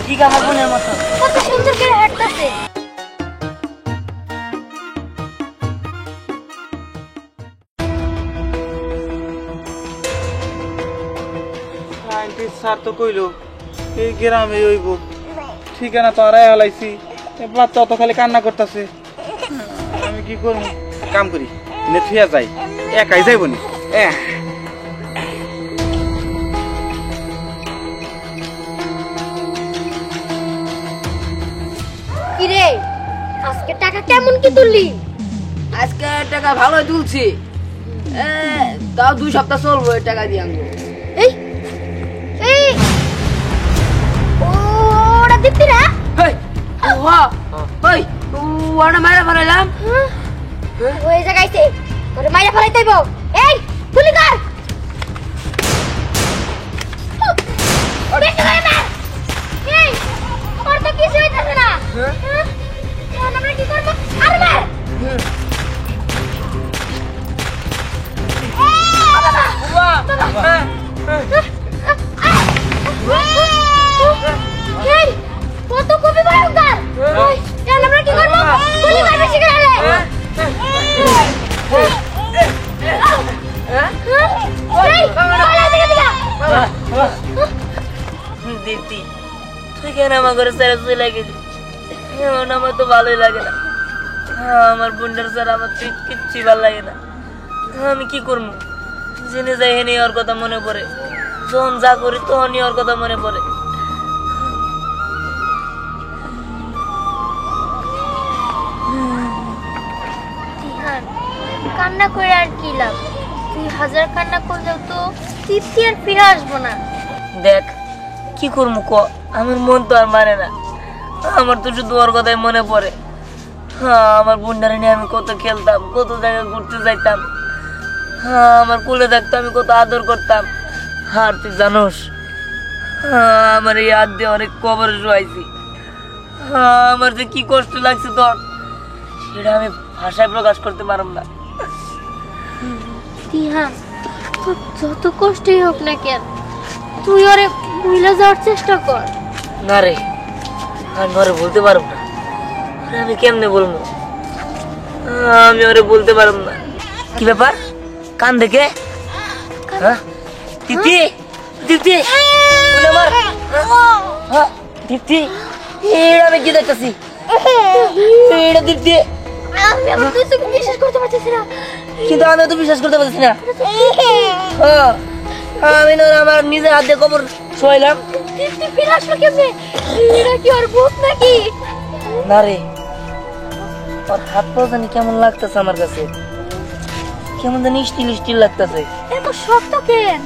ঠিক আমার বোনের মতো কত সুন্দর করে হাঁটতেছে। স্যার তো কইলো এই গ্রামে হইব, ঠিকানা তো হারাই হালাইছি, বাচ্চা অত খালি কান্না করতেছে। আমি কি করবো? কাম করি, থিয়া যাই, একাই যাইব নি। কি রে, আজকে টাকা কেমন কি তুললি? আজকে টাকা ভালোই তুলছি, তাও 2 সপ্তাহ চলবো এই টাকা দিয়ে আনবো। এই এই ওরা দিবি না? ওরা মারা ফেলাইলাম। ওই জায়গাইতে ওরে মাইরা ফেলাইতে হইব। এই গুলি কর। ওরে করে না। এই ওর তো কিছু হইতাছে না। এখন আমরা কি করব? আর মার। এই কত কবি ভয়ঙ্কর। এখন আমরা কি করব? গুলি মারবে শিখালে। দীপ্তি, তুই কেন আমার ঘরে ছেড়ে চলে গেলি? আমার তো ভালোই লাগে না, আমার বোনটার স্যার আমার কিচ্ছু ভালো লাগে না। আমি কি করবো? জেনে যাই হেনে ওর কথা মনে পড়ে, যখন যা করি তখনই ওর কথা মনে পড়ে। কান্না করে আর কি লাভ? তুই হাজার কান্না করলেও তো তৃপ্তি আর ফিরে আসবো না। দেখ কি করবো ক, আমার মন তো আর মানে না, আমার তো শুধু ওর কথাই মনে পড়ে। আমার বোনটারে নিয়ে আমি কত খেলতাম, কত জায়গায় ঘুরতে যাইতাম, আমার কোলে থাকতো, আমি কত আদর করতাম। আর তুই জানোস আমার এই হাত দিয়ে অনেক কবরে শোয়াইছি, আমার যে কি কষ্ট লাগছে তোর, সেটা আমি ভাষায় প্রকাশ করতে পারব না। তিহান, তোর যত কষ্টই হোক না কেন, তুই ওরে ভুলে যাওয়ার চেষ্টা কর। না রে, আমি ওরে বলতে পারব না, আমি কেমনে বলবো? আমি ওরে বলতে পারব না। কি ব্যাপার, কান দেখে? দীপ্তি, দীপ্তি, দীপ্তি, আমি কি দেখতেছি? দীপ্তি, আমি তুই তোকে বিশ্বাস করতে পারছিস না। কিন্তু আমি তো বিশ্বাস করতে পারছি না। আমি না আমার নিজের হাত দিয়ে কবর শোয়াইলাম। তুই ফিরে আসলো কেমনে? এটা কি ওর ভূত নাকি? না রে, ওর হাত পা জানি কেমন লাগতেছে আমার কাছে, কেমন জানি স্টিল স্টিল লাগতেছে। এত শক্ত কেন?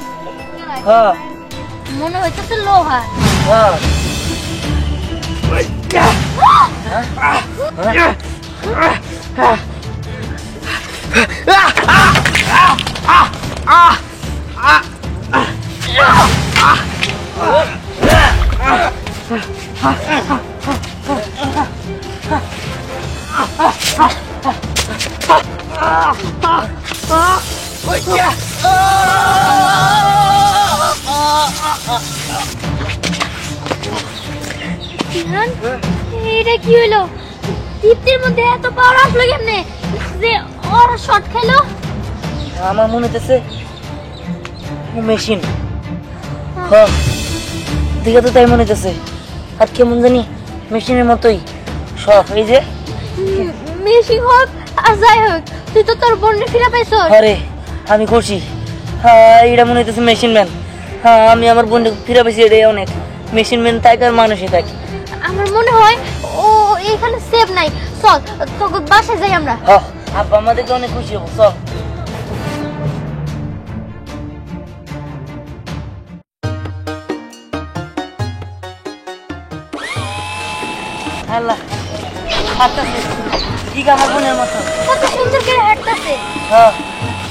মনে হইতেছে লোহা। এটা কি হলো? দীপ্তির মধ্যে এত পাওয়ার আসলো কেমনে যে ওর শট খেলো? আমার মনে হইতেছে মেশিন, দেখে তো তাই মনে হইতেছে। আর কেমন জানি মেশিনের মতোই সব। এই যে মেশিন হোক আর যাই হোক, তুই তো তোর বোনকে ফিরে পাইছ। আরে আমি খুশি, এটা মনে হইতেছে মেশিন ম্যান। আমি আমার বোনকে ফিরে পাইছি, এটাই অনেক। মেশিন ম্যান তাই তার মানুষই থাকে। আমার মনে হয় ও এখানে সেভ নাই। চল তোকে বাসায় যাই আমরা। আব্বা আমাদেরকে অনেক খুশি হবো, চল। আল্লাহ, হাঁটতেছে ঠিক আমার বোনের মতো, কত সুন্দর করে হাঁটতেছে।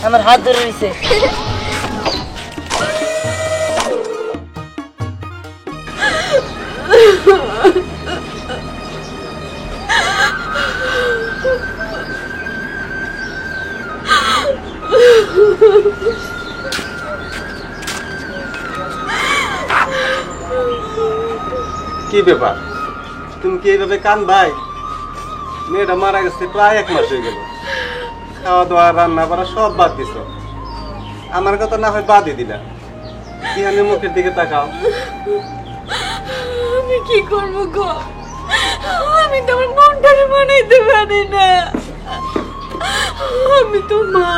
আমার হাত ধরে রয়েছে। কি ব্যাপার, তুমি কি এইভাবে কান ভাই? মেয়েটা মারা গেছে প্রায় 1 মাস হয়ে গেল। খাওয়া দাওয়া রান্না করা সব বাদ দিছ, আমার কথা না হয় বাদই দিলা। বিহানের মুখের দিকে তাকাও। আমি কি করবো গো? আমি তো আমার মনটাকে বানাইতে পারি না। আমি তো মা,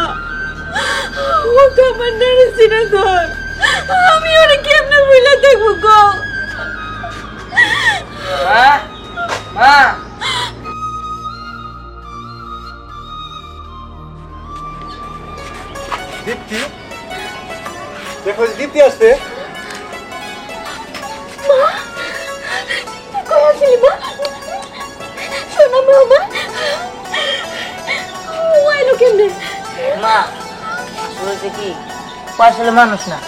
ও তো আমার নারসিনা ধর। আমি ওরা কেমনে ভুলে দেখবো গো? মা, মা, দীপ্তি, দেখো দীপ্তি আসছে। কই আছিলি মা? শোনো মামা, ও এলো কেমনে? মা, হয়েছে কি, ও আসলে মানুষ না,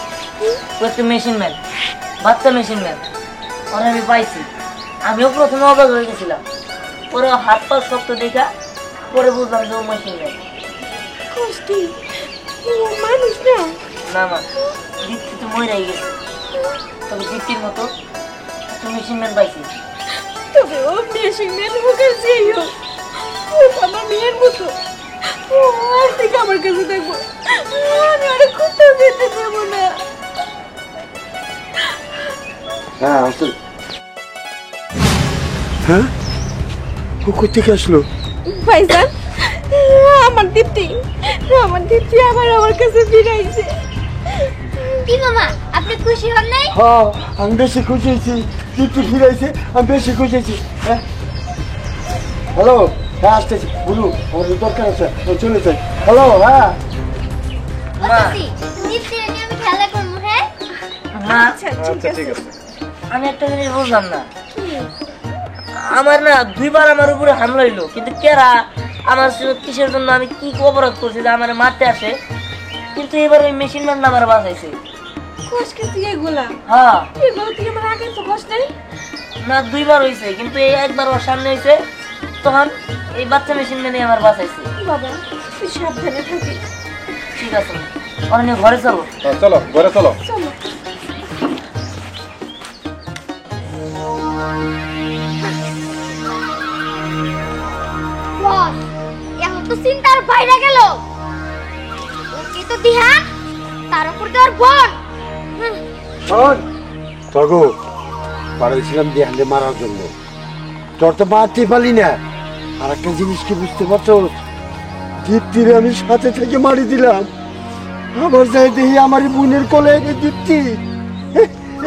ও একটা মেশিন ম্যান, বাচ্চা মেশিন ম্যান। ওরা আমি পাইছি, আমিও প্রথমে অবাক হয়ে গেছিলাম। ওরা হাত পা শক্ত দেখা পরে বুঝলাম যে ও মেশিন ম্যান। কষ্টি, ও মানুষ না। না মা, দীপ্তি তো মরেই গেছে, তবে দীপ্তির মতো একটা মেশিন ম্যান পাইছি। তবে ও মেশিন ম্যান হোক আর যেই হোক, ও তো আমার মেয়ের মতো। ও আজ থেকে আমার কাছে থাকবো, আমি ওরা কোথাও যেতে দেবো না। হ্যাঁ আসল। হ্যাঁ, ও কোথেকে আসলো? ভাইজান, আমার দীপ্তি আবার আমার কাছে ফিরাইছে। কি মামা, আপনি খুশি হন নাই? হ্যাঁ, আমি বেশি খুশি হয়েছি। দীপ্তি ফিরাইছে, আমি বেশি খুশি হয়েছি। হ্যাঁ, হ্যালো, হ্যাঁ আসতেছি, বলুন আমাদের দরকার আছে, চলে যাই। হ্যালো, হ্যাঁ মা, দীপ্তি নিয়ে আমি খেলা করবো। হ্যাঁ মা, আচ্ছা ঠিক আছে। আমি একটা জিনিস বুঝলাম না। আমার না 2 বার আমার উপরে হামলা হইলো, কিন্তু কেরা আমার কিসের জন্য, আমি কি অপরাধ করছি যে আমার মারতে আসে? কিন্তু এবার ওই মেশিন ম্যান আমার বাঁচাইছে। কষ্ট তুই এগুলা, হ্যাঁ, এগুলো তুই আমার আগে তো কষ্ট নেই। না 2 বার হয়েছে, কিন্তু এই একবার ওর সামনে হয়েছে, তখন এই বাচ্চা মেশিন ম্যানে আমার বাঁচাইছে। বাবা তুই সাবধানে থাকিস। ঠিক আছে, ওরা নিয়ে ঘরে চলো। চলো ঘরে চলো। চলো। বস, এখন তো চিন্তার বাইরে গেল। ওকে তো দিহা, তার উপর তো আর বোন। শোন, তগো পাড়াইছিলাম দেহান্ডে মারার জন্য, তোর তো মারতে পারলি না। আর একটা জিনিস কি বুঝতে পারছো, দীপ্তিরে আমি সাথে থেকে মারি দিলাম। আমার যাই দেখি আমার বোনের কোলে এই দীপ্তি,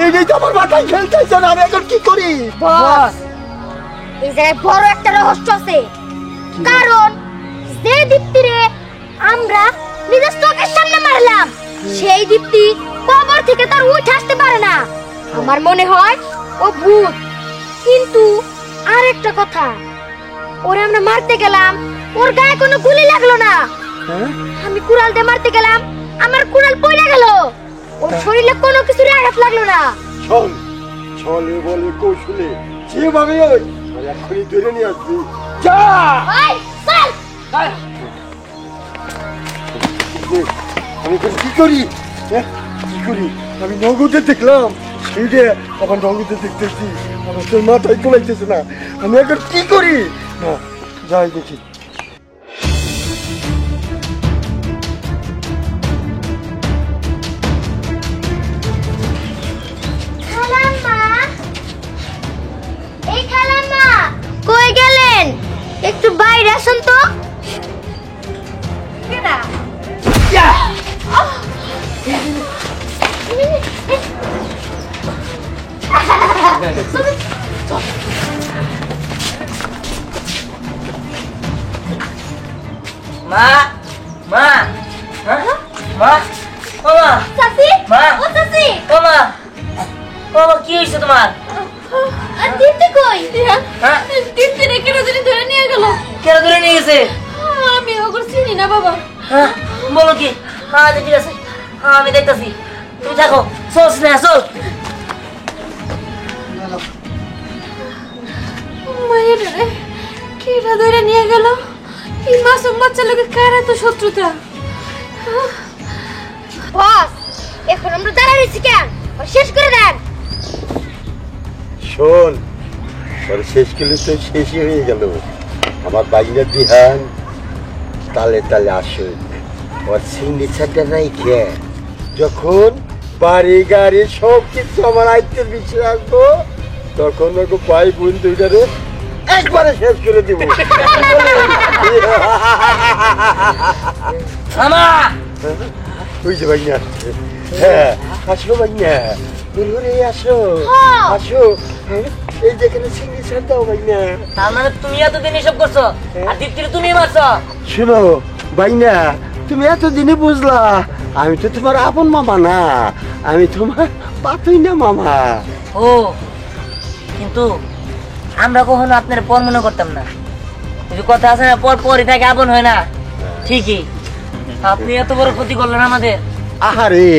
এই তো আমার মাথায় খেলতেছে না, আমি এখন কি করি? বস, এই জায়গায় বড় একটা রহস্য আছে। কারণ যে দীপ্তিরে আমরা নিজের চোখের সামনে মারলাম, সেই দীপ্তি কবর থেকে তার উঠে আসতে পারে না। আমার মনে হয় ও ভূত। কিন্তু আর একটা কথা, ওরে আমরা মারতে গেলাম, ওর গায়ে কোনো গুলি লাগলো না। হ্যাঁ, আমি কুড়াল দিয়ে মারতে গেলাম, আমার কুড়াল পড়ে গেল, ওর শরীরে কোনো কিছুর আঘাত লাগলো না। শোন, ছলে বলে কৌশলে যেভাবে ওই এখনই ধরে নিয়ে আসবি। যা, ওই চল। আমি এখন কি করি? হ্যাঁ, কি করি? আমি নগদে দেখলাম, সেইটা আমার নগদে দেখতেছি, আমার তোর মাথায় তোলাইতেছে না। আমি এখন কি করি? না, যাই দেখি। খালাম্মা, এই খালাম্মা কই গেলেন? একটু বাইরে আসুন তো। কেডা? মা, মা, হ্যাঁ? মা, ও মা, চাচি, মা, ও চাচি, ও মা, ও মা, কি হয়েছে তোমার? আর দীপ্তি কই? হ্যাঁ? দীপ্তি রে কেন জানি ধরে নিয়ে গেল। কেন ধরে নিয়ে গেছে? আমি ওগুলো চিনি না বাবা। হ্যাঁ, বলো কি? হ্যাঁ, আচ্ছা, ঠিক আছে, হ্যাঁ আমি দেখতেছি, তুমি থাকো, চল স্নেহা, চল। মায়ের রে কেডা ধরে নিয়ে গেল? এই মাসুম বাচ্চার লোকে কার এত শত্রুতা? বস, এখন আমরা দাঁড়ায় রয়েছি কেন? শেষ করে দেন। শোন তোর শেষ করলে তো শেষই হয়ে গেল। আমার বাইনা দিহান তালে তালে আসে ওর সিগনেচারটা নাই কে যখন বাড়ি গাড়ি সব কিছু আমার আয়ত্তের বিষয় আসবো তখন ওকে ভাই বোন দুইটারে একবারে শেষ করে দিব। আমা ওই যে ভাইনা আসছে। হ্যাঁ আসো ভাইনা বলুরে আসো আসো। হ্যাঁ, এই যেখানে সিগনেচার দাও ভাইনা। তার মানে তুমি এতদিন এসব করছো আর দীপ্তিরে তুমি মারছো? শোনো ভাইনা তুমি এতদিনে বুঝলা আমি তো তোমার আপন মামা না, আমি তোমার পাতুই না মামা। ও কিন্তু আমরা কখনো আপনার পর মনে করতাম না। ওই যে কথা আছে না, পর পরই থাকে আপন হয় না। ঠিকই, আপনি এত বড় ক্ষতি করলেন আমাদের। আহারে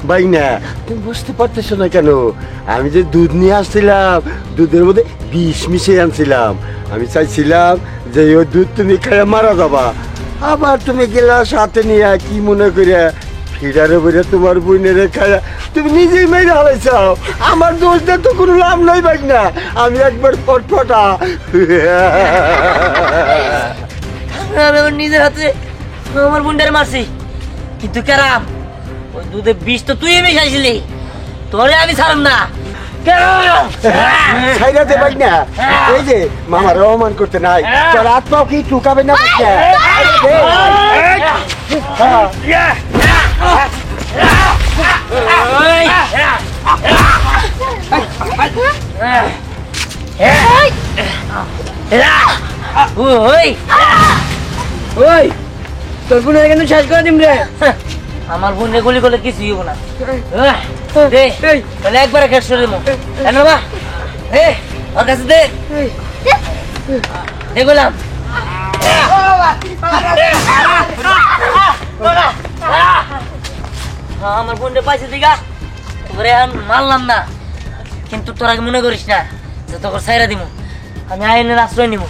ভাইনা তুমি বুঝতে পারতেছো না কেন? আমি যে দুধ নিয়ে আসছিলাম দুধের মধ্যে বিষ মিশিয়ে আনছিলাম। আমি চাইছিলাম যে ওই দুধ তুমি খেয়ে মারা যাবা, আবার তুমি গেলা সাথে নিয়ে কি মনে করিয়া ফিরারে বইরা তোমার বইনের খায়া তুমি নিজেই মেরে হারাইছাও। আমার দোষ দিয়ে তো কোনো লাভ নাই ভাইনা, আমি একবার ফটফটা। আমি আমার নিজের হাতে আমার বোনটারে মারছি, কিন্তু কেরাম ওই দুধে বিষ তো তুই মিশাইছিলি, তোরে আমি ছাড়ব না। কেরাম ছাইরা দে ভাইনা, এই যে মামার অপমান করতে নাই, তোর আত্মাও কি টুকাবে না ভাইনা? ওই তোর বোনের কিন্তু শেষ করে দিম রে। আমার বোন রে গুলি করলে কিছুই হবো না। দে তাহলে একবারে শেষ করে দেবো। বাবা ওর কাছে দে, দেখলাম আমার বোন রে পাইছে দিঘা তোরে এখন মারলাম না, কিন্তু তোরা মনে করিস না যে তোকে ছাইরা দিব। আমি আইনের আশ্রয় নিব,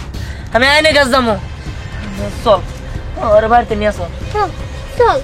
আমি আইনের কাছে যাবো। চল ওর বাড়িতে নিয়ে আসো। চল